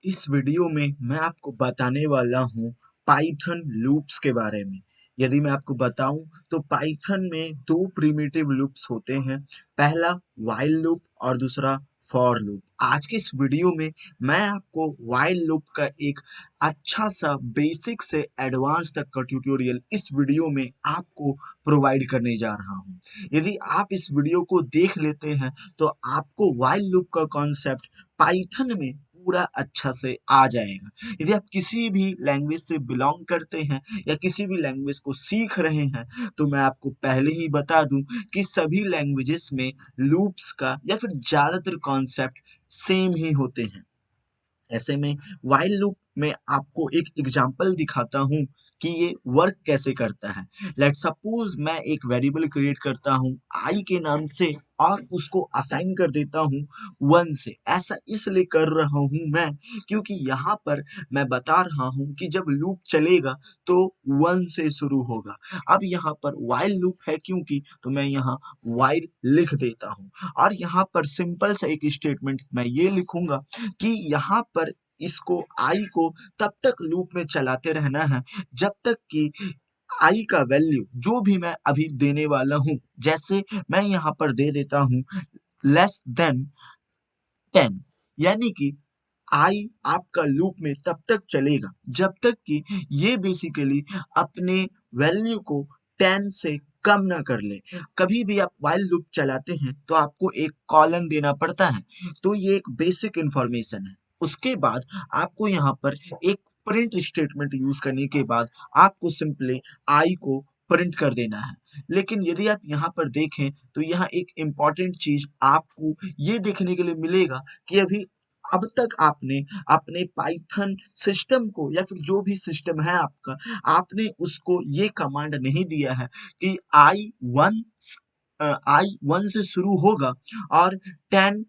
इस वीडियो में मैं आपको बताने वाला हूँ पाइथन लूप्स के बारे में। यदि मैं आपको बताऊं तो पाइथन में दो प्रिमिटिव लूप्स होते हैं। पहला व्हाइल लूप और दूसरा फॉर लूप। आज के इस वीडियो में मैं आपको व्हाइल लूप का एक अच्छा सा बेसिक से एडवांस तक का ट्यूटोरियल इस वीडियो में आपको प्रोवाइड करने जा रहा हूँ। यदि आप इस वीडियो को देख लेते हैं तो आपको व्हाइल लूप का कॉन्सेप्ट पाइथन में पूरा अच्छा से आ जाएगा। यदि आप किसी भी लैंग्वेज से बिलोंग करते हैं या किसी भी लैंग्वेज को सीख रहे हैं तो मैं आपको पहले ही बता दूं कि सभी लैंग्वेजेस में लूप्स का या फिर ज्यादातर कॉन्सेप्ट सेम ही होते हैं। ऐसे में व्हाइल लूप में आपको एक एग्जांपल दिखाता हूं कि ये वर्क कैसे करता है। लेट सपोज मैं एक वेरिएबल क्रिएट करता हूं आई के नाम से और उसको असाइन कर देता हूं 1 से। ऐसा इसलिए कर रहा हूं मैं क्योंकि यहाँ पर मैं बता रहा हूं कि जब लूप चलेगा तो 1 से शुरू होगा। अब यहाँ पर व्हाइल लूप है क्योंकि तो मैं यहाँ व्हाइल लिख देता हूं और यहाँ पर सिंपल सा एक स्टेटमेंट मैं ये लिखूंगा कि यहाँ पर इसको आई को तब तक लूप में चलाते रहना है जब तक कि आई का वैल्यू जो भी मैं अभी देने वाला हूं, जैसे मैं यहाँ पर दे देता हूं लेस देन 10, यानी कि आई आपका लूप में तब तक चलेगा जब तक कि ये बेसिकली अपने वैल्यू को 10 से कम ना कर ले। कभी भी आप व्हाइल लूप चलाते हैं तो आपको एक कॉलन देना पड़ता है, तो ये एक बेसिक इंफॉर्मेशन है। उसके बाद आपको यहाँ पर एक प्रिंट स्टेटमेंट यूज करने के बाद आपको सिंपली आई को प्रिंट कर देना है। लेकिन यदि आप यहाँ पर देखें तो यहाँ एक इम्पॉर्टेंट चीज आपको ये देखने के लिए मिलेगा कि अभी अब तक आपने अपने पाइथन सिस्टम को या फिर जो भी सिस्टम है आपका, आपने उसको ये कमांड नहीं दिया है कि आई वन से शुरू होगा और 10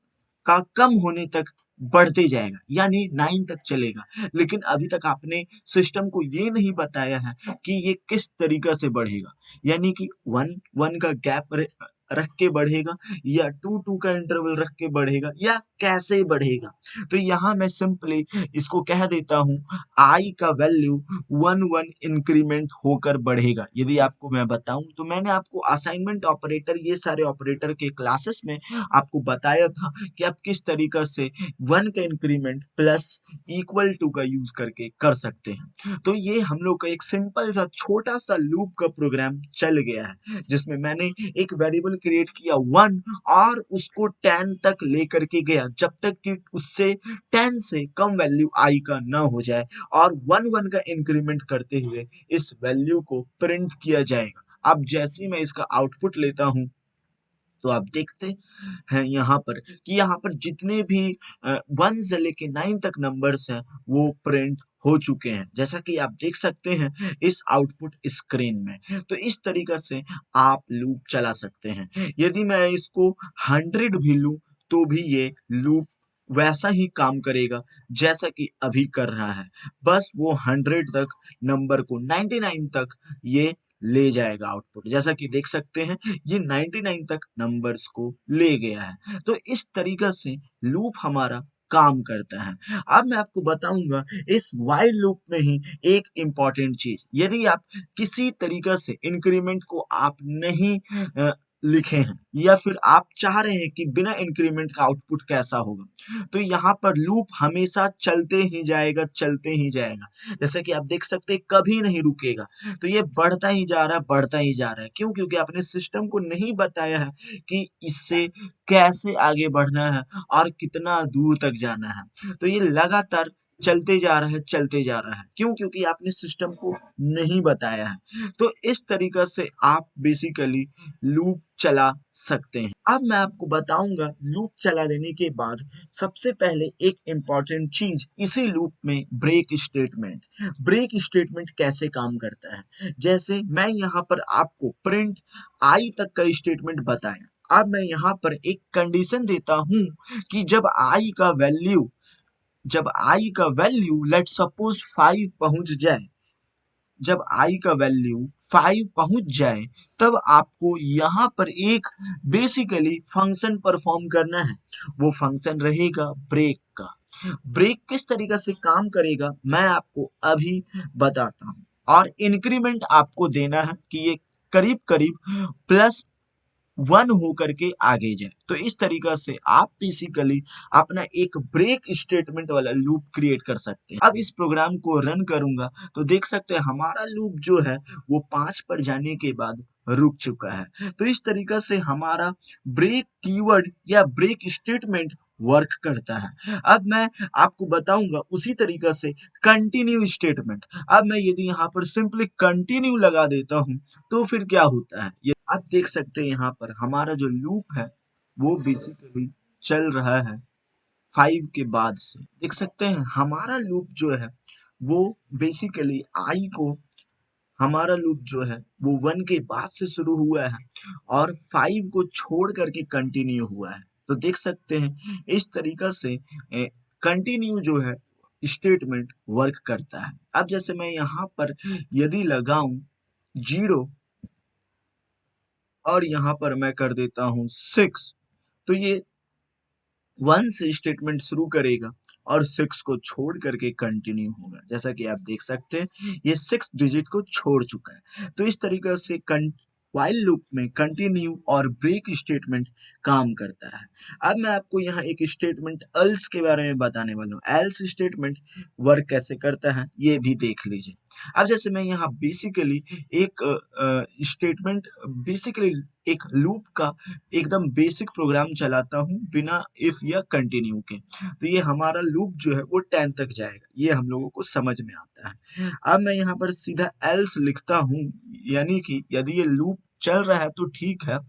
का कम होने तक बढ़ते जाएगा, यानी 9 तक चलेगा। लेकिन अभी तक आपने सिस्टम को ये नहीं बताया है कि ये किस तरीका से बढ़ेगा, यानी कि 1 का गैप रख के बढ़ेगा या 2 का इंटरवल रख के बढ़ेगा या कैसे बढ़ेगा। तो यहाँ मैं सिंपली इसको कह देता हूँ आई का वैल्यू 1 इंक्रीमेंट होकर बढ़ेगा। यदि आपको मैं बताऊं तो मैंने आपको असाइनमेंट ऑपरेटर, ये सारे ऑपरेटर के क्लासेस में आपको बताया था कि आप किस तरीका से 1 का इंक्रीमेंट प्लस इक्वल टू का यूज करके कर सकते हैं। तो ये हम लोग का एक सिंपल सा छोटा सा लूप का प्रोग्राम चल गया है जिसमें मैंने एक वेरिएबल क्रिएट किया 1 और उसको 10 तक लेकर के गया जब तक कि उससे 10 से कम वैल्यू आई का ना हो जाए और 1 का इंक्रीमेंट करते हुए इस वैल्यू को प्रिंट किया जाएगा। अब जैसे ही मैं इसका आउटपुट लेता हूं तो आप देखते हैं यहाँ पर कि यहाँ पर जितने भी 1 से लेके 9 तक नंबर्स हैं वो प्रिंट हो चुके हैं, जैसा कि आप देख सकते हैं इस आउटपुट स्क्रीन में। तो इस तरीका से आप लूप चला सकते हैं। यदि मैं इसको 100 भी लूं तो भी ये लूप वैसा ही काम करेगा जैसा कि अभी कर रहा है। बस वो 100 तक नंबर को 99 तक ये ले जाएगा आउटपुट। जैसा कि देख सकते हैं ये 99 तक नंबर्स को ले गया है। तो इस तरीका से लूप हमारा काम करता है। अब मैं आपको बताऊंगा इस व्हाइल लूप में ही एक इंपॉर्टेंट चीज। यदि आप किसी तरीका से इंक्रीमेंट को आप नहीं लिखे हैं या फिर आप चाह रहे हैं कि बिना इंक्रीमेंट का आउटपुट कैसा होगा, तो यहाँ पर लूप हमेशा चलते ही जाएगा, चलते ही जाएगा। जैसे कि आप देख सकते हैं कभी नहीं रुकेगा। तो ये बढ़ता ही जा रहा है, बढ़ता ही जा रहा है। क्यों? क्योंकि आपने सिस्टम को नहीं बताया है कि इससे कैसे आगे बढ़ना है और कितना दूर तक जाना है। तो ये लगातार चलते जा रहा है, चलते जा रहा है। क्यों? क्योंकि आपने सिस्टम को नहीं बताया है। तो इस तरीका से आप बेसिकली लूप चला सकते हैं। अब मैं आपको बताऊंगा लूप चला देने के बाद सबसे पहले एक इंपॉर्टेंट चीज इसी लूप में ब्रेक स्टेटमेंट। ब्रेक स्टेटमेंट कैसे काम करता है, जैसे मैं यहाँ पर आपको प्रिंट आई तक का स्टेटमेंट बताया। अब मैं यहाँ पर एक कंडीशन देता हूं कि जब आई का वैल्यू लेट सपोज 5 पहुंच जाए, जब आई का वैल्यू 5 पहुंच जाए तब आपको यहाँ पर एक बेसिकली फंक्शन परफॉर्म करना है। वो फंक्शन रहेगा ब्रेक का। ब्रेक किस तरीके से काम करेगा मैं आपको अभी बताता हूँ। और इंक्रीमेंट आपको देना है कि ये करीब करीब +1 होकर के आगे जाए। तो इस तरीका से आप बेसिकली अपना एक ब्रेक स्टेटमेंट वाला लूप क्रिएट कर सकते हैं। अब इस प्रोग्राम को रन करूंगा तो देख सकते हैं हमारा लूप जो है वो 5 पर जाने के बाद रुक चुका है। तो इस तरीका से हमारा ब्रेक कीवर्ड या ब्रेक स्टेटमेंट वर्क करता है। अब मैं आपको बताऊंगा उसी तरीका से कंटिन्यू स्टेटमेंट। अब मैं यदि यहाँ पर सिंपली कंटिन्यू लगा देता हूँ तो फिर क्या होता है, ये आप देख सकते हैं यहाँ पर हमारा जो लूप है वो बेसिकली चल रहा है 5 के बाद से। देख सकते हैं हमारा लूप जो है वो बेसिकली आई को हमारा लूप जो है वो 1 के बाद से शुरू हुआ है और 5 को छोड़ करके कंटिन्यू हुआ है। तो देख सकते हैं इस तरीका से कंटिन्यू जो है स्टेटमेंट वर्क करता है। अब जैसे मैं यहाँ पर यदि लगाऊं 0 और यहाँ पर मैं कर देता हूँ 6, तो ये 1 से स्टेटमेंट शुरू करेगा और 6 को छोड़ करके कंटिन्यू होगा। जैसा कि आप देख सकते हैं ये 6 डिजिट को छोड़ चुका है। तो इस तरीके से व्हाइल लूप में कंटिन्यू और ब्रेक स्टेटमेंट काम करता है। अब मैं आपको यहाँ एक स्टेटमेंट एल्स के बारे में बताने वाला हूँ। एल्स स्टेटमेंट वर्क कैसे करता है ये भी देख लीजिए। अब जैसे मैं यहाँ बेसिकली एक स्टेटमेंट बेसिकली एक लूप का एकदम बेसिक प्रोग्राम चलाता हूँ बिना इफ या कंटिन्यू के, तो ये हमारा लूप जो है वो 10 तक जाएगा, ये हम लोगों को समझ में आता है। अब मैं यहाँ पर सीधा एल्स लिखता हूँ, यानी कि यदि ये लूप चल रहा है तो ठीक है,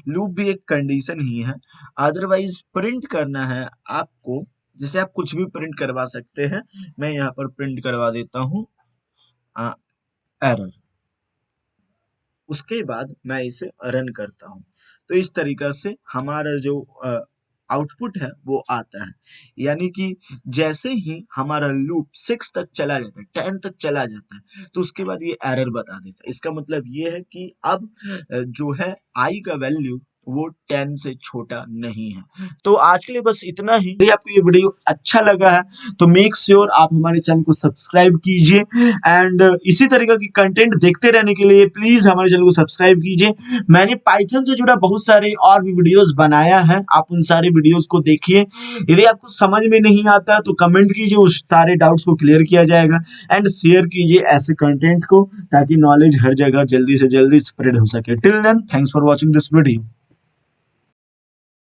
लूप भी एक कंडीशन ही है। अदरवाइज प्रिंट करना है आपको, जैसे आप कुछ भी प्रिंट करवा सकते हैं। मैं यहाँ पर प्रिंट करवा देता हूँ एरर। उसके बाद मैं इसे रन करता हूँ तो इस तरीका से हमारा जो आउटपुट है वो आता है। यानी कि जैसे ही हमारा लूप 6 तक चला जाता है, 10 तक चला जाता है, तो उसके बाद ये एरर बता देता है। इसका मतलब ये है कि अब जो है आई का वैल्यू वो 10 से छोटा नहीं है। तो आज के लिए बस इतना ही। यदि आपको ये वीडियो अच्छा लगा है तो मेक श्योर आप हमारे चैनल को सब्सक्राइब कीजिए एंड इसी तरीके की कंटेंट देखते रहने के लिए प्लीज हमारे चैनल को सब्सक्राइब कीजिए। मैंने पाइथन से जुड़ा बहुत सारे और भी वीडियोस बनाया है, आप उन सारे वीडियोस को देखिए। यदि आपको समझ में नहीं आता तो कमेंट कीजिए, उस सारे डाउट्स को क्लियर किया जाएगा एंड शेयर कीजिए ऐसे कंटेंट को ताकि नॉलेज हर जगह जल्दी से जल्दी स्प्रेड हो सके। Till then thanks for watching this video.